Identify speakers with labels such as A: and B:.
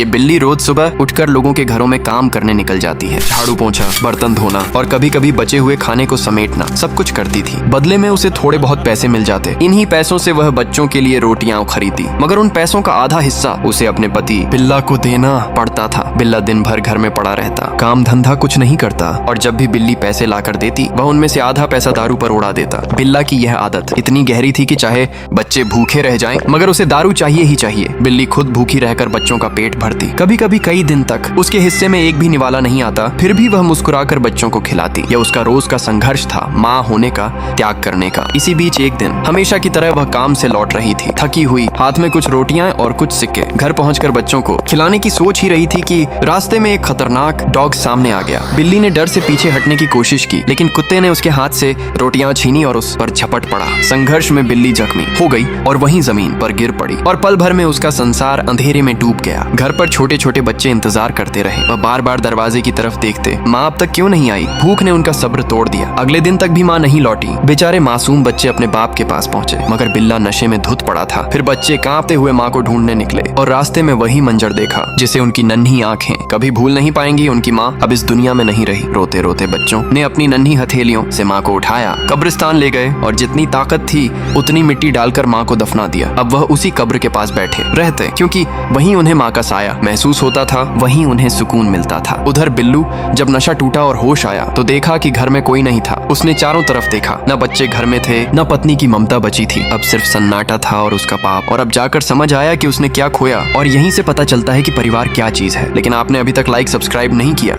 A: ये बिल्ली रोज सुबह उठकर लोगों के घरों में काम करने निकल जाती है। झाड़ू पोंछा, बर्तन धोना और कभी कभी बचे हुए खाने को समेटना सब कुछ करती थी। बदले में उसे थोड़े बहुत पैसे मिल जाते। इन्हीं पैसों से वह बच्चों के लिए रोटियां खरीदी, मगर उन पैसों का आधा हिस्सा उसे अपने पति बिल्ला को देना पड़ता था। बिल्ला दिन भर घर में पड़ा रहता, काम धंधा कुछ नहीं करता और जब भी बिल्ली पैसे लाकर देती वह उनमें से आधा पैसा दारू पर उड़ा देता। बिल्ला की यह आदत इतनी गहरी थी कि चाहे बच्चे भूखे रह जाएं, मगर उसे दारू चाहिए ही चाहिए। बिल्ली खुद भूखी रहकर बच्चों का पेट भरती। कभी कभी कई दिन तक उसके हिस्से में एक भी निवाला नहीं आता, फिर भी वह मुस्कुराकर बच्चों को खिलाती। यह उसका रोज का संघर्ष था, माँ होने का, त्याग करने का। इसी बीच एक दिन हमेशा की तरह वह काम से लौट रही थी, थकी हुई, हाथ में कुछ रोटियां और कुछ सिक्के। घर पहुंचकर बच्चों को खिलाने की सोच ही रही थी कि रास्ते में एक खतरनाक डॉग सामने आ गया। बिल्ली ने डर से पीछे हटने की कोशिश की, लेकिन कुत्ते ने उसके हाथ से रोटियां छीनी और उस पर झपट पड़ा। संघर्ष में बिल्ली जख्मी हो गई और वहीं जमीन पर गिर पड़ी और पल भर में उसका संसार अंधेरे में डूब गया। घर पर छोटे छोटे बच्चे इंतजार करते रहे। वह बार बार दरवाजे की तरफ देखते, माँ अब तक क्यों नहीं आई। भूख ने उनका सब्र तोड़ दिया। अगले दिन तक भी माँ नहीं लौटी। बेचारे मासूम बच्चे अपने बाप के पास पहुंचे, मगर बिल्ला नशे में धुत पड़ा था। फिर बच्चे कांपते हुए माँ को ढूंढने निकले और रास्ते में वही मंजर देखा जिसे उनकी नन्ही आंखें कभी भूल नहीं पाएंगी। उनकी माँ अब इस दुनिया में नहीं रही। रोते रोते बच्चों ने अपनी नन्ही हथेलियों से माँ को उठाया, कब्रिस्तान ले गए और जितनी ताकत थी उतनी मिट्टी डालकर माँ को दफना दिया। अब वह उसी कब्र के पास बैठे रहते, क्योंकि वहीं उन्हें माँ का साया महसूस होता था, वहीं उन्हें सुकून मिलता था। उधर बिल्लू जब नशा टूटा और होश आया तो देखा कि घर में कोई नहीं था। उसने चारों तरफ देखा, न बच्चे घर में थे, न पत्नी की ममता बची थी। अब सिर्फ सन्नाटा था और उसका पाप। और अब जाकर समझ आया कि उसने क्या खोया। और यहीं से पता चलता है कि परिवार क्या चीज है। लेकिन आपने अभी तक लाइक सब्सक्राइब नहीं किया।